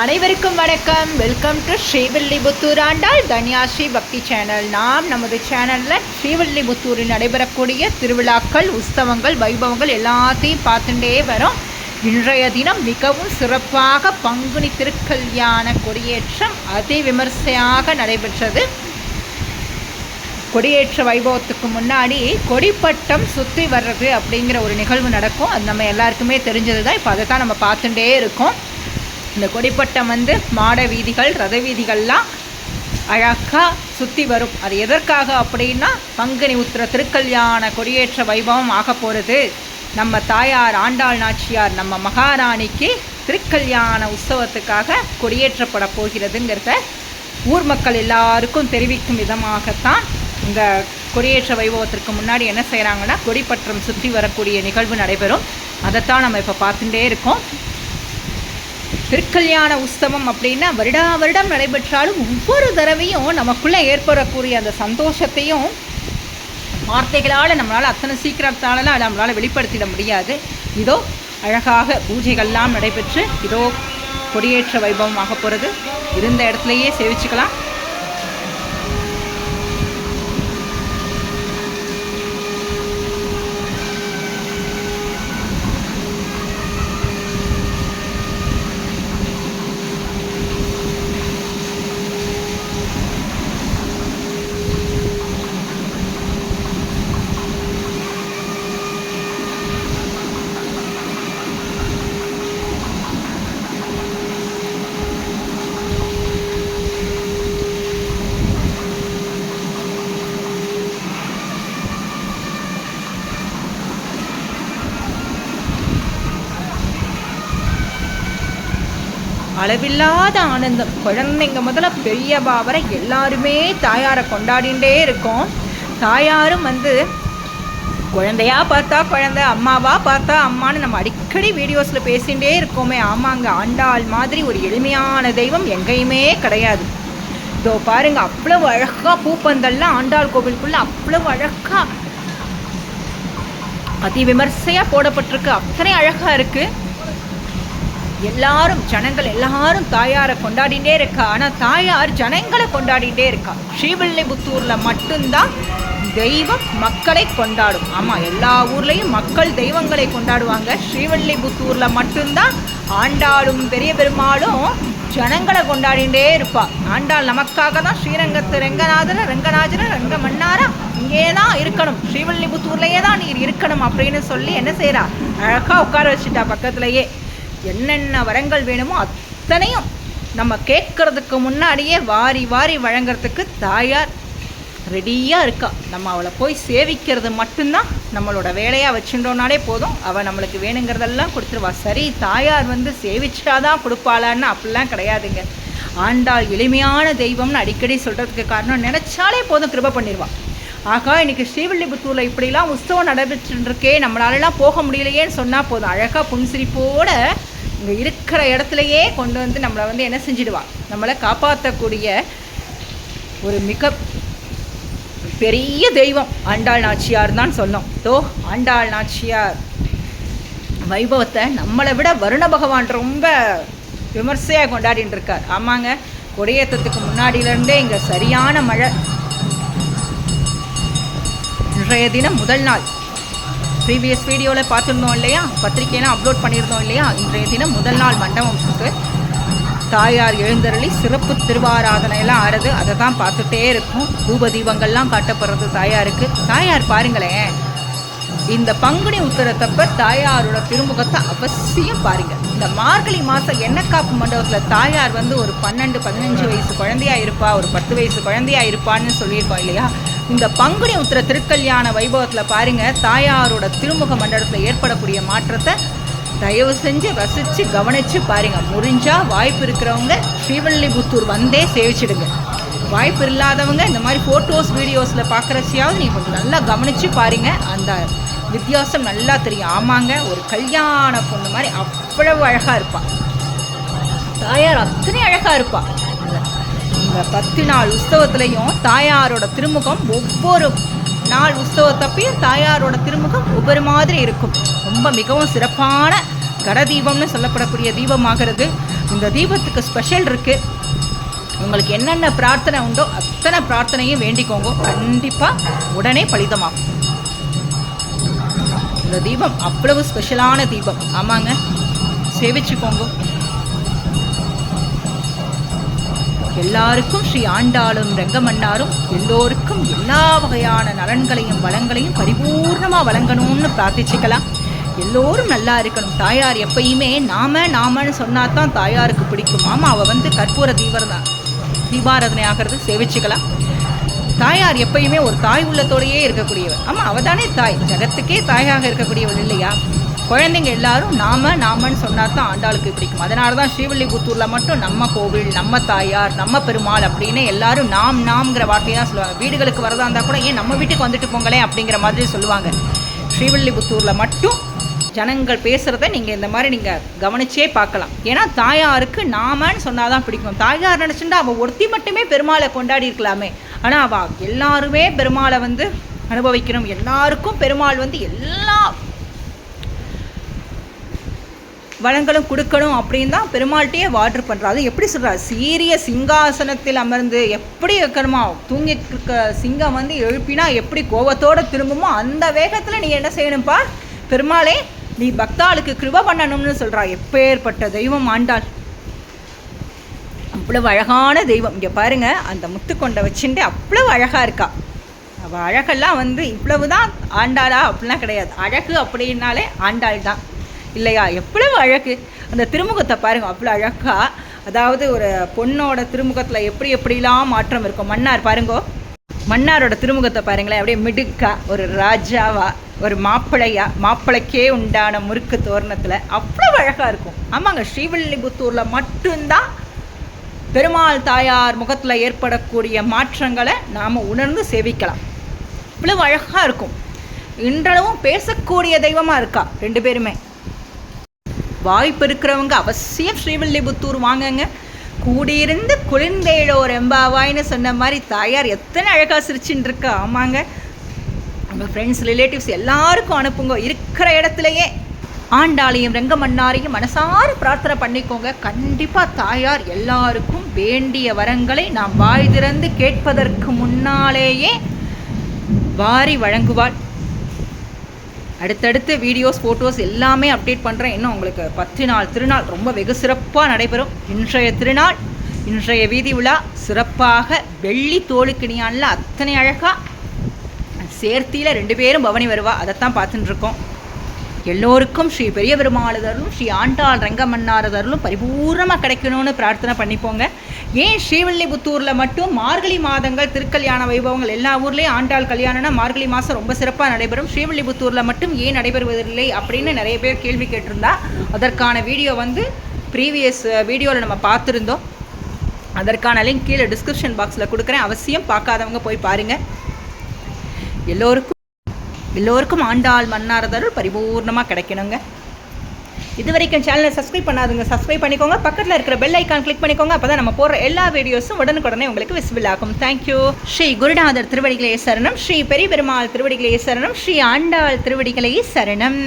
அனைவருக்கும் வணக்கம். Welcome to Srivilliputhur Andal Dhanyasri பக்தி சேனல். நாம் நமது சேனலில் ஸ்ரீவில்லிபுத்தூரில் நடைபெறக்கூடிய திருவிழாக்கள், உற்சவங்கள், வைபவங்கள் எல்லாத்தையும் பார்த்துட்டே வரோம். இன்றைய தினம் மிகவும் சிறப்பாக பங்குனி திருக்கல்யாண கொடியேற்றம் அதி விமர்சையாக நடைபெற்றது. கொடியேற்ற வைபவத்துக்கு முன்னாடி கொடிப்பட்டம் சுற்றி வர்றது அப்படிங்கிற ஒரு நிகழ்வு நடக்கும். அது நம்ம எல்லாருக்குமே தெரிஞ்சது தான். இப்போ அதை தான் நம்ம பார்த்துட்டே இருக்கோம். இந்த கொடிப்பட்டம் மாட வீதிகள், ரத வீதிகள்லாம் அழகாக சுற்றி வரும். அது எதற்காக அப்படின்னா, பங்குனி உத்திர திருக்கல்யாண கொடியேற்ற வைபவம் ஆக போகிறது. நம்ம தாயார் ஆண்டாள் நாச்சியார் நம்ம மகாராணிக்கு திருக்கல்யாண உற்சவத்துக்காக கொடியேற்றப்பட போகிறதுங்கிறத ஊர் மக்கள் எல்லாருக்கும் தெரிவிக்கும் விதமாகத்தான் இந்த கொடியேற்ற வைபவத்திற்கு முன்னாடி என்ன செய்கிறாங்கன்னா, கொடிப்பட்டம் சுற்றி வரக்கூடிய நிகழ்வு நடைபெறும். அதைத்தான் நம்ம இப்போ பார்த்துட்டே இருக்கோம். திருக்கல்யாண உற்சவம் அப்படின்னா வருடம் நடைபெற்றாலும் ஒவ்வொரு தடவையும் நமக்குள்ளே ஏற்படக்கூடிய அந்த சந்தோஷத்தையும் வார்த்தைகளால் நம்மளால் அத்தனை சீக்கிரத்தாலலாம் நம்மளால் வெளிப்படுத்திட முடியாது. இதோ அழகாக பூஜைகள்லாம் நடைபெற்று இதோ கொடியேற்ற வைபவமாக போகிறது. இருந்த இடத்துலையே சேவிச்சுக்கலாம். அளவில்லாத ஆனந்தம். குழந்தைங்க முதல்ல பெரியவா வரை எல்லாருமே தாயாரை கொண்டாடிகிட்டே இருக்கோம். தாயாரும் குழந்தையா பார்த்தா குழந்தை, அம்மாவா பார்த்தா அம்மான்னு நம்ம அடிக்கடி வீடியோஸில் பேசிகிட்டே இருக்கோமே. ஆமாங்க, ஆண்டாள் மாதிரி ஒரு எளிமையான தெய்வம் எங்கேயுமே கிடையாது. இதோ பாருங்க, அவ்வளவு அழகாக பூப்பந்தல்லாம் ஆண்டாள் கோவிலுக்குள்ள அவ்வளவு அழகாக அதி விமர்சையாக போடப்பட்டிருக்கு. அத்தனை அழகாக இருக்குது. எல்லாரும் ஜனங்கள் எல்லாரும் தாயாரை கொண்டாடிட்டே இருக்கா. ஆனால் தாயார் ஜனங்களை கொண்டாடிட்டே இருக்கா. ஸ்ரீவில்லிபுத்தூரில் மட்டும்தான் தெய்வம் மக்களை கொண்டாடும். ஆமாம், எல்லா ஊர்லேயும் மக்கள் தெய்வங்களை கொண்டாடுவாங்க. ஸ்ரீவில்லிபுத்தூரில் மட்டும்தான் ஆண்டாளும் பெரிய பெருமாளும் ஜனங்களை கொண்டாடிட்டே இருப்பா. ஆண்டாள் நமக்காக தான் ஸ்ரீரங்கத்து ரங்கநாதன ரங்க மன்னாரா இங்கே தான் இருக்கணும், ஸ்ரீவில்லிபுத்தூர்லேயே தான் நீர் இருக்கணும் அப்படின்னு சொல்லி என்ன செய்கிறா, அழகாக உட்கார வச்சுட்டா பக்கத்துலேயே. என்னென்ன வரங்கள் வேணுமோ அத்தனையும் நம்ம கேட்கறதுக்கு முன்னாடியே வாரி வாரி வழங்கிறதுக்கு தாயார் ரெடியாக இருக்கா. நம்ம அவளை போய் சேவிக்கிறது மட்டும்தான் நம்மளோட வேலையாக வச்சுட்டோம்னாலே போதும். அவள் நம்மளுக்கு வேணுங்கிறதெல்லாம் கொடுத்துருவா. சரி, தாயார் சேவிச்சாதான் கொடுப்பாளான்னு அப்படிலாம் கிடையாதுங்க. ஆண்டாள் எளிமையான தெய்வம்னு அடிக்கடி சொல்கிறதுக்கு காரணம், நினச்சாலே போதும் கிருபை பண்ணிடுவா. ஆகா, இன்றைக்கி ஸ்ரீவில்லிபுத்தூரில் இப்படிலாம் உற்சவம் நடைபெற்றுருக்கே, நம்மளாலலாம் போக முடியலையேன்னு சொன்னால் போதும், அழகாக புன்சிரிப்போடு இங்கே இருக்கிற இடத்துலையே கொண்டு நம்மளை என்ன செஞ்சிடுவா, நம்மளை காப்பாற்றக்கூடிய ஒரு மிக பெரிய தெய்வம் ஆண்டாள் நாச்சியார் தான் சொன்னோம். ஆண்டாள் நாச்சியார் வைபவத்தை நம்மளை விட வருண பகவான் ரொம்ப விமர்சையாக கொண்டாடின்னு இருக்கார். ஆமாங்க, கொடியேற்றத்துக்கு முன்னாடியிலேருந்தே இங்கே சரியான மழை. இன்றைய தினம் முதல் நாள். ப்ரீவியஸ் வீடியோவில் பார்த்துருந்தோம் இல்லையா, பத்திரிக்கையெல்லாம் அப்லோட் பண்ணியிருந்தோம் இல்லையா. இன்றைய தினம் முதல் நாள் மண்டபத்துக்கு தாயார் எழுந்தருளி சிறப்பு திருவாராதனையெல்லாம் ஆறுது. அதை தான் பார்த்துட்டே இருக்கும். தூப தீபங்கள்லாம் காட்டப்படுறது தாயாருக்கு. தாயார் பாருங்களேன், இந்த பங்குனி உத்திரத்தப்ப தாயாரோட திருமுகத்தை அவசியம் பாருங்கள். இந்த மார்கழி மாதம் எண்ணக்காப்பு மண்டபத்தில் தாயார் ஒரு 12-15 வயசு குழந்தையாக இருப்பா, ஒரு 10 வயசு குழந்தையாக இருப்பான்னு சொல்லியிருக்கோம் இல்லையா. இந்த பங்குனி உத்திர திருக்கல்யாண வைபவத்தில் பாருங்கள், தாயாரோட திருமுக மண்டலத்தில் ஏற்படக்கூடிய மாற்றத்தை தயவு செஞ்சு ரசித்து கவனித்து பாருங்கள். முடிஞ்சால் வாய்ப்பு இருக்கிறவங்க ஸ்ரீவில்லிபுத்தூர் வந்தே சேவிச்சிடுங்க. வாய்ப்பு இல்லாதவங்க இந்த மாதிரி ஃபோட்டோஸ் வீடியோஸில் பார்க்குறச்சியாவது நீங்கள் கொஞ்சம் நல்லா கவனித்து பாருங்கள். அந்த வித்தியாசம் நல்லா தெரியும். ஆமாங்க, ஒரு கல்யாண பொண்ணு மாதிரி அவ்வளவு அழகாக இருப்பாள் தாயார். அத்தனை அழகாக இருப்பாள். இந்த 10 நாள் உற்சவத்துலேயும் தாயாரோட திருமுகம் ஒவ்வொரு நாள் உற்சவத்தப்பையும் தாயாரோட திருமுகம் ஒவ்வொரு மாதிரி இருக்கும். ரொம்ப மிகவும் சிறப்பான கட தீபம்னு சொல்லப்படக்கூடிய தீபமாகிறது. இந்த தீபத்துக்கு ஸ்பெஷல் இருக்குது. உங்களுக்கு என்னென்ன பிரார்த்தனை உண்டோ அத்தனை பிரார்த்தனையும் வேண்டிக்கோங்க, கண்டிப்பாக உடனே பலிதமாகும். இந்த தீபம் அவ்வளவு ஸ்பெஷலான தீபம். ஆமாங்க, சேவிச்சுக்கோங்க. எல்லாருக்கும் ஸ்ரீ ஆண்டாளும் ரெங்கமன்னாரும் எல்லோருக்கும் எல்லா வகையான நலன்களையும் வளங்களையும் பரிபூர்ணமாக வழங்கணும்னு பிரார்த்திச்சுக்கலாம். எல்லோரும் நல்லா இருக்கணும். தாயார் எப்பயுமே நாமன்னு சொன்னாதான் தாயாருக்கு பிடிக்கும். ஆமாம், அவள் கற்பூர தீபாராதனை ஆகிறது, சேவிச்சுக்கலாம். தாயார் எப்பயுமே ஒரு தாய் உள்ளத்தோடையே இருக்கக்கூடியவள். ஆமாம், அவள் தானே தாய், ஜகத்துக்கே தாயாக இருக்கக்கூடியவள் இல்லையா? குழந்தைங்க எல்லாரும் நாமன்னு சொன்னாதான் ஆண்டாளுக்கு பிடிக்கும். அதனால தான் ஸ்ரீவில்லிபுத்தூரில் மட்டும் நம்ம கோவில், நம்ம தாயார், நம்ம பெருமாள் அப்படின்னு எல்லாரும் நாம்ங்கிற வார்த்தையை தான் சொல்லுவாங்க. வீடுகளுக்கு வரதா இருந்தால் கூட ஏன் நம்ம வீட்டுக்கு வந்துட்டு போங்களேன் அப்படிங்கிற மாதிரி சொல்லுவாங்க. ஸ்ரீவில்லிபுத்தூரில் மட்டும் ஜனங்கள் பேசுகிறத நீங்கள் இந்த மாதிரி நீங்கள் கவனிச்சே பார்க்கலாம். ஏன்னா தாயாருக்கு நாமன்னு சொன்னால் தான் பிடிக்கும். தாயார் நினச்சிட்டா அவள் ஒருத்தி மட்டுமே பெருமாளை கொண்டாடி இருக்கலாமே. ஆனால் அவள் எல்லாருமே பெருமாளை அனுபவிக்கணும், எல்லாருக்கும் பெருமாள் எல்லா வளங்களும் கொடுக்கணும் அப்படின்னு தான் பெருமாள்கிட்டயே வாட்டர் பண்ணுறா. அது எப்படி சொல்கிறார்? சீரிய சிங்காசனத்தில் அமர்ந்து எப்படி வைக்கணுமா, தூங்கி இருக்க சிங்கம் எழுப்பினா எப்படி கோவத்தோடு திரும்புமோ அந்த வேகத்தில் நீ என்ன செய்யணும்ப்பா, பெருமாளே நீ பக்தாளுக்கு கிருபை பண்ணணும்னு சொல்கிறா. எப்பேற்பட்ட தெய்வம் ஆண்டாள், அவ்வளவு அழகான தெய்வம். இங்கே பாருங்கள், அந்த முத்துக்கொண்டை வச்சுட்டு அவ்வளவு அழகாக இருக்கா. அவள் அழகெல்லாம் இவ்வளவு தான் ஆண்டாளா அப்படிலாம் கிடையாது. அழகு அப்படின்னாலே ஆண்டாள் தான் இல்லையா? எவ்வளவு அழகு! அந்த திருமுகத்தை பாருங்கள், அவ்வளோ அழகா. அதாவது ஒரு பொண்ணோட திருமுகத்தில் எப்படிலாம் மாற்றம் இருக்கும். மன்னார் பாருங்கோ, மன்னாரோட திருமுகத்தை பாருங்களேன், அப்படியே மிடுக்கா, ஒரு ராஜாவா, ஒரு மாப்பிள்ளைக்கே உண்டான முறுக்கு தோரணத்தில் அவ்வளோ அழகாக இருக்கும். ஆமாங்க, ஸ்ரீவில்லிபுத்தூரில் மட்டும்தான் பெருமாள் தாயார் முகத்தில் ஏற்படக்கூடிய மாற்றங்களை நாம் உணர்ந்து சேவிக்கலாம். இவ்வளவு அழகாக இருக்கும். இன்றளவும் பேசக்கூடிய தெய்வமாக இருக்கா ரெண்டு பேருமே. வாய்ப்பு இருக்கிறவங்க அவசியம் ஸ்ரீவில்லிபுத்தூர் வாங்கங்க. கூடியிருந்து குளிர்ந்தேழோர் எம்பாவாய்னு சொன்ன மாதிரி தாயார் எத்தனை அழகாக சிரிச்சுட்டு இருக்கா. ஆமாங்க, உங்கள் ஃப்ரெண்ட்ஸ், ரிலேட்டிவ்ஸ் எல்லாருக்கும் அனுப்புங்க. இருக்கிற இடத்துலையே ஆண்டாளையும் ரெங்கமன்னாரையும் மனசார பிரார்த்தனை பண்ணிக்கோங்க. கண்டிப்பாக தாயார் எல்லாருக்கும் வேண்டிய வரங்களை நாம் வாய் திறந்து கேட்பதற்கு முன்னாலேயே வாரி வழங்குவாள். அடுத்தடுத்து வீடியோஸ், ஃபோட்டோஸ் எல்லாமே அப்டேட் பண்ணுறேன். இன்னும் உங்களுக்கு 10 நாள் திருநாள் ரொம்ப வெகு சிறப்பாக நடைபெறும். இன்றைய திருநாள், இன்றைய வீதி விழா சிறப்பாக வெள்ளி தோளுக்கிணியானில் அத்தனை அழகாக சேர்த்தியில் 2 பேரும் பவனி வருவா. அதைத்தான் பார்த்துட்டு இருக்கோம். எல்லோருக்கும் ஸ்ரீ பெரிய பெருமாளதரும் ஸ்ரீ ஆண்டாள் ரெங்கமன்னாரதரும் பரிபூர்ணமாக கிடைக்கணும்னு பிரார்த்தனை பண்ணிப்போங்க. ஏன் ஸ்ரீவில்லிபுத்தூரில் மட்டும் மார்கழி மாதங்கள் திருக்கல்யாண வைபவங்கள், எல்லா ஊர்லேயும் ஆண்டாள் கல்யாணம்னா மார்கழி மாதம் ரொம்ப சிறப்பாக நடைபெறும். ஸ்ரீவில்லிபுத்தூரில் மட்டும் ஏன் நடைபெறுவதில்லை அப்படின்னு நிறைய பேர் கேள்வி கேட்டிருந்தா, அதற்கான வீடியோ ப்ரீவியஸ் வீடியோவில் நம்ம பார்த்துருந்தோம். அதற்கான லிங்க் கீழே டிஸ்கிரிப்ஷன் பாக்ஸில் கொடுக்குறேன். அவசியம் பார்க்காதவங்க போய் பாருங்கள். எல்லோருக்கும் ஆண்டாள் மன்னாரதருள் பரிபூர்ணமாக கிடைக்கணுங்க. இது வரைக்கும் சேனலை சப்ஸ்கிரைப் பண்ணாதுங்க, சப்ஸ்கிரைப் பண்ணிக்கோங்க. பக்கத்தில் இருக்கிற பெல் ஐக்கான் கிளிக் பண்ணிக்கோங்க. அப்போ தான் நம்ம போடுற எல்லா வீடியோஸும் உடனுக்குடனே உங்களுக்கு விசிபிள் ஆகும். தேங்க்யூ. ஸ்ரீ குருநாதர் திருவடிகளே சரணம், ஸ்ரீ பெரிய பெருமாள் திருவடிகளே சரணம், ஸ்ரீ ஆண்டாள் திருவடிகளே சரணம்.